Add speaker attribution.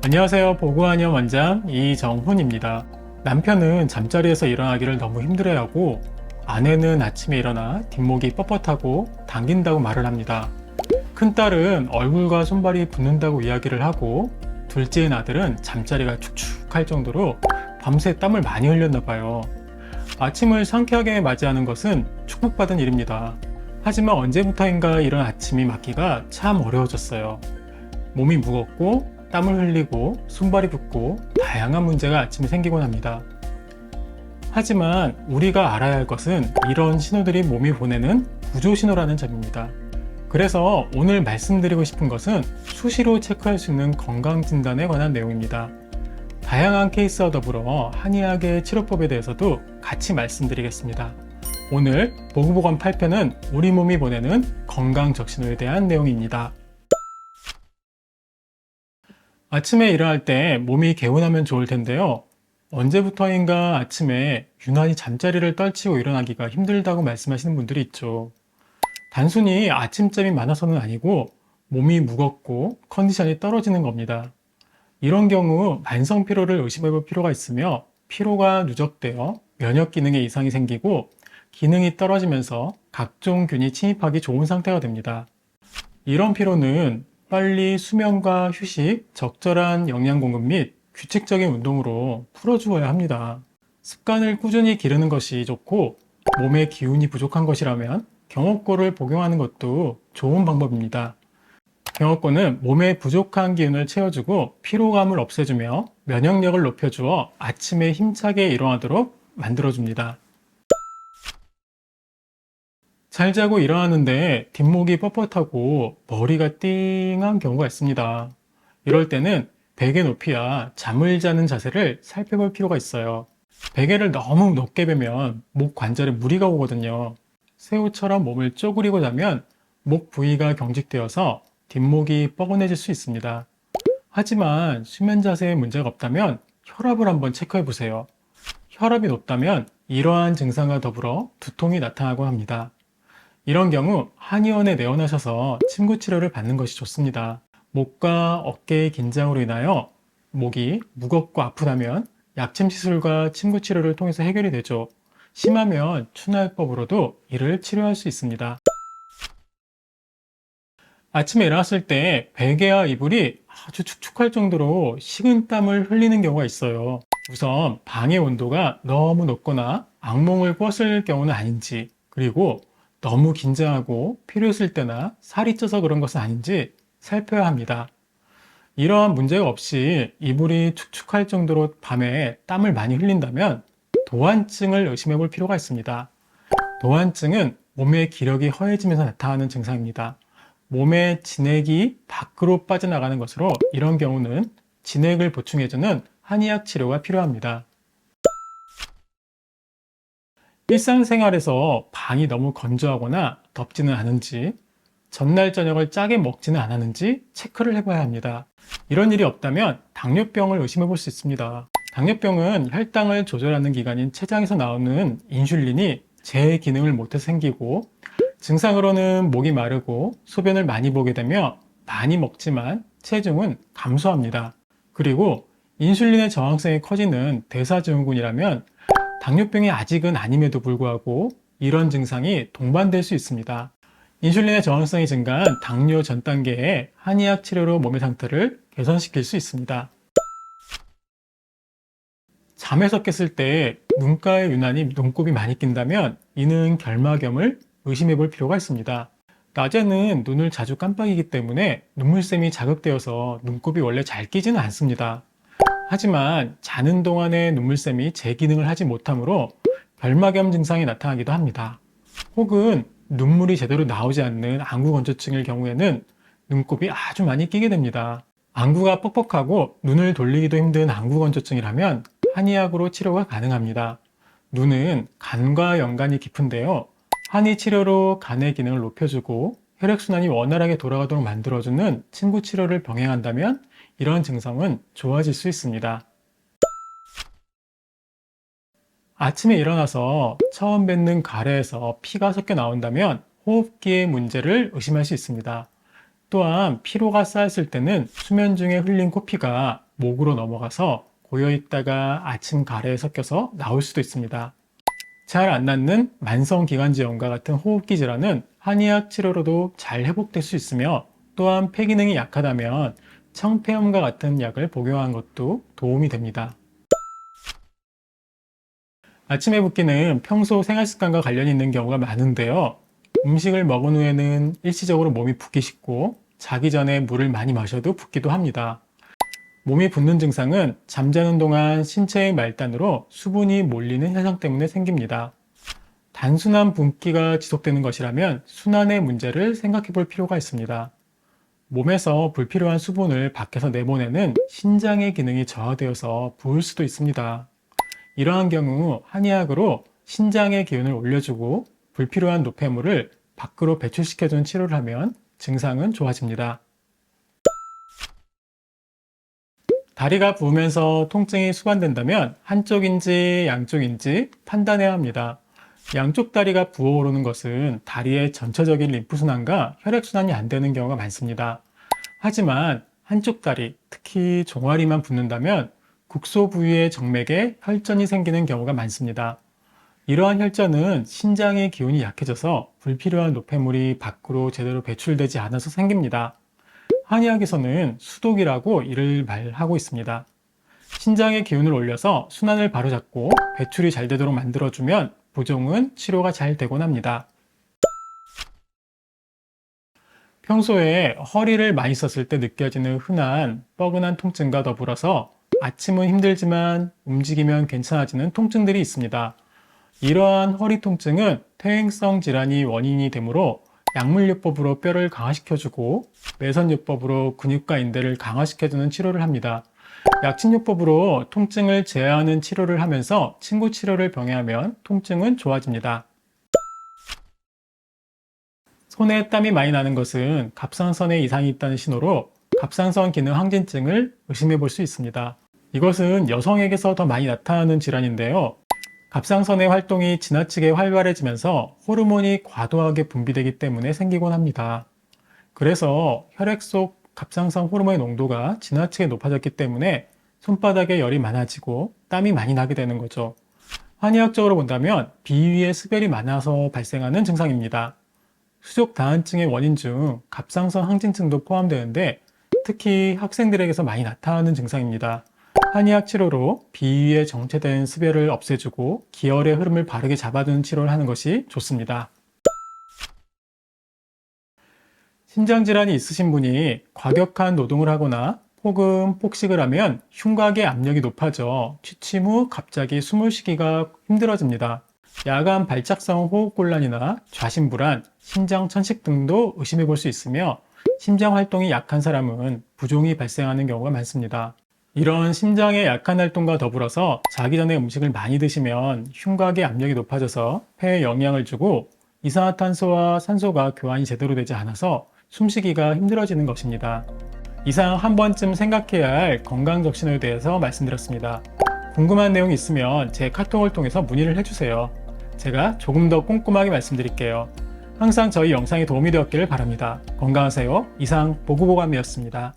Speaker 1: 안녕하세요. 보고한의원 원장 이정훈입니다. 남편은 잠자리에서 일어나기를 너무 힘들어하고 아내는 아침에 일어나 뒷목이 뻣뻣하고 당긴다고 말을 합니다. 큰딸은 얼굴과 손발이 붓는다고 이야기를 하고 둘째인 아들은 잠자리가 축축할 정도로 밤새 땀을 많이 흘렸나 봐요. 아침을 상쾌하게 맞이하는 것은 축복받은 일입니다. 하지만 언제부터인가 이런 아침이 맞기가 참 어려워졌어요. 몸이 무겁고 땀을 흘리고 손발이 붓고 다양한 문제가 아침에 생기곤 합니다. 하지만 우리가 알아야 할 것은 이런 신호들이 몸이 보내는 구조 신호라는 점입니다. 그래서 오늘 말씀드리고 싶은 것은 수시로 체크할 수 있는 건강진단에 관한 내용입니다. 다양한 케이스와 더불어 한의학의 치료법에 대해서도 같이 말씀드리겠습니다. 오늘 보고보건 8편은 우리 몸이 보내는 건강적신호에 대한 내용입니다. 아침에 일어날 때 몸이 개운하면 좋을 텐데요. 언제부터인가 아침에 유난히 잠자리를 떨치고 일어나기가 힘들다고 말씀하시는 분들이 있죠. 단순히 아침잠이 많아서는 아니고 몸이 무겁고 컨디션이 떨어지는 겁니다. 이런 경우 만성 피로를 의심해 볼 필요가 있으며 피로가 누적되어 면역 기능에 이상이 생기고 기능이 떨어지면서 각종 균이 침입하기 좋은 상태가 됩니다. 이런 피로는 빨리 수면과 휴식, 적절한 영양 공급 및 규칙적인 운동으로 풀어주어야 합니다. 습관을 꾸준히 기르는 것이 좋고 몸에 기운이 부족한 것이라면 경옥고를 복용하는 것도 좋은 방법입니다. 경옥고는 몸에 부족한 기운을 채워주고 피로감을 없애주며 면역력을 높여주어 아침에 힘차게 일어나도록 만들어줍니다. 잘 자고 일어나는데 뒷목이 뻣뻣하고 머리가 띵한 경우가 있습니다. 이럴 때는 베개 높이와 잠을 자는 자세를 살펴볼 필요가 있어요. 베개를 너무 높게 베면 목 관절에 무리가 오거든요. 새우처럼 몸을 쪼그리고 자면 목 부위가 경직되어서 뒷목이 뻐근해질 수 있습니다. 하지만 수면 자세에 문제가 없다면 혈압을 한번 체크해 보세요. 혈압이 높다면 이러한 증상과 더불어 두통이 나타나곤 합니다. 이런 경우 한의원에 내원하셔서 침구 치료를 받는 것이 좋습니다. 목과 어깨의 긴장으로 인하여 목이 무겁고 아프다면 약침 시술과 침구 치료를 통해서 해결이 되죠. 심하면 추나요법으로도 이를 치료할 수 있습니다. 아침에 일어났을 때 베개와 이불이 아주 축축할 정도로 식은땀을 흘리는 경우가 있어요. 우선 방의 온도가 너무 높거나 악몽을 꿨을 경우는 아닌지, 그리고 너무 긴장하고 필요했을 때나 살이 쪄서 그런 것은 아닌지 살펴야 합니다. 이러한 문제가 없이 이불이 축축할 정도로 밤에 땀을 많이 흘린다면 도안증을 의심해 볼 필요가 있습니다. 도안증은 몸의 기력이 허해지면서 나타나는 증상입니다. 몸의 진액이 밖으로 빠져나가는 것으로 이런 경우는 진액을 보충해주는 한의학 치료가 필요합니다. 일상생활에서 방이 너무 건조하거나 덥지는 않은지, 전날 저녁을 짜게 먹지는 않았는지 체크를 해봐야 합니다. 이런 일이 없다면 당뇨병을 의심해 볼 수 있습니다. 당뇨병은 혈당을 조절하는 기관인 췌장에서 나오는 인슐린이 제 기능을 못해서 생기고, 증상으로는 목이 마르고 소변을 많이 보게 되며 많이 먹지만 체중은 감소합니다. 그리고 인슐린의 저항성이 커지는 대사증후군이라면 당뇨병이 아직은 아님에도 불구하고 이런 증상이 동반될 수 있습니다. 인슐린의 저항성이 증가한 당뇨 전 단계에 한의학 치료로 몸의 상태를 개선시킬 수 있습니다. 잠에서 깼을 때 눈가에 유난히 눈곱이 많이 낀다면 이는 결막염을 의심해 볼 필요가 있습니다. 낮에는 눈을 자주 깜빡이기 때문에 눈물샘이 자극되어서 눈곱이 원래 잘 끼지는 않습니다. 하지만 자는 동안에 눈물샘이 제 기능을 하지 못하므로 결막염 증상이 나타나기도 합니다. 혹은 눈물이 제대로 나오지 않는 안구건조증일 경우에는 눈곱이 아주 많이 끼게 됩니다. 안구가 뻑뻑하고 눈을 돌리기도 힘든 안구건조증이라면 한의학으로 치료가 가능합니다. 눈은 간과 연관이 깊은데요. 한의 치료로 간의 기능을 높여주고 혈액순환이 원활하게 돌아가도록 만들어주는 침구 치료를 병행한다면 이런 증상은 좋아질 수 있습니다. 아침에 일어나서 처음 뱉는 가래에서 피가 섞여 나온다면 호흡기의 문제를 의심할 수 있습니다. 또한 피로가 쌓였을 때는 수면 중에 흘린 코피가 목으로 넘어가서 고여있다가 아침 가래에 섞여서 나올 수도 있습니다. 잘 안 낫는 만성기관지염과 같은 호흡기 질환은 한의학 치료로도 잘 회복될 수 있으며, 또한 폐기능이 약하다면 청폐염과 같은 약을 복용하는 것도 도움이 됩니다. 아침에 붓기는 평소 생활습관과 관련이 있는 경우가 많은데요. 음식을 먹은 후에는 일시적으로 몸이 붓기 쉽고, 자기 전에 물을 많이 마셔도 붓기도 합니다. 몸이 붓는 증상은 잠자는 동안 신체의 말단으로 수분이 몰리는 현상 때문에 생깁니다. 단순한 붓기가 지속되는 것이라면 순환의 문제를 생각해 볼 필요가 있습니다. 몸에서 불필요한 수분을 밖에서 내보내는 신장의 기능이 저하되어서 부을 수도 있습니다. 이러한 경우 한의학으로 신장의 기운을 올려주고 불필요한 노폐물을 밖으로 배출시켜주는 치료를 하면 증상은 좋아집니다. 다리가 부으면서 통증이 수반된다면 한쪽인지 양쪽인지 판단해야 합니다. 양쪽 다리가 부어오르는 것은 다리의 전체적인 림프순환과 혈액순환이 안 되는 경우가 많습니다. 하지만 한쪽 다리, 특히 종아리만 붓는다면 국소 부위의 정맥에 혈전이 생기는 경우가 많습니다. 이러한 혈전은 신장의 기운이 약해져서 불필요한 노폐물이 밖으로 제대로 배출되지 않아서 생깁니다. 한의학에서는 수독이라고 이를 말하고 있습니다. 신장의 기운을 올려서 순환을 바로잡고 배출이 잘 되도록 만들어주면 부종은 치료가 잘 되곤 합니다. 평소에 허리를 많이 썼을 때 느껴지는 흔한 뻐근한 통증과 더불어서 아침은 힘들지만 움직이면 괜찮아지는 통증들이 있습니다. 이러한 허리 통증은 퇴행성 질환이 원인이 되므로 약물요법으로 뼈를 강화시켜주고 매선요법으로 근육과 인대를 강화시켜주는 치료를 합니다. 약침요법으로 통증을 제어하는 치료를 하면서 침구 치료를 병행하면 통증은 좋아집니다. 손에 땀이 많이 나는 것은 갑상선에 이상이 있다는 신호로 갑상선 기능 항진증을 의심해 볼 수 있습니다. 이것은 여성에게서 더 많이 나타나는 질환인데요. 갑상선의 활동이 지나치게 활발해지면서 호르몬이 과도하게 분비되기 때문에 생기곤 합니다. 그래서 혈액 속 갑상선 호르몬의 농도가 지나치게 높아졌기 때문에 손바닥에 열이 많아지고 땀이 많이 나게 되는 거죠. 한의학적으로 본다면 비위에 습열이 많아서 발생하는 증상입니다. 수족 다한증의 원인 중 갑상선 항진증도 포함되는데 특히 학생들에게서 많이 나타나는 증상입니다. 한의학 치료로 비위에 정체된 습열을 없애주고 기혈의 흐름을 바르게 잡아주는 치료를 하는 것이 좋습니다. 심장질환이 있으신 분이 과격한 노동을 하거나 혹은 폭식을 하면 흉곽의 압력이 높아져 취침 후 갑자기 숨을 쉬기가 힘들어집니다. 야간 발작성 호흡곤란이나 좌심불안, 심장 천식 등도 의심해 볼 수 있으며 심장 활동이 약한 사람은 부종이 발생하는 경우가 많습니다. 이런 심장의 약한 활동과 더불어서 자기 전에 음식을 많이 드시면 흉곽의 압력이 높아져서 폐에 영향을 주고 이산화탄소와 산소가 교환이 제대로 되지 않아서 숨쉬기가 힘들어지는 것입니다. 이상 한 번쯤 생각해야 할 건강적신호에 대해서 말씀드렸습니다. 궁금한 내용이 있으면 제 카톡을 통해서 문의를 해주세요. 제가 조금 더 꼼꼼하게 말씀드릴게요. 항상 저희 영상이 도움이 되었기를 바랍니다. 건강하세요. 이상 보구보감이었습니다.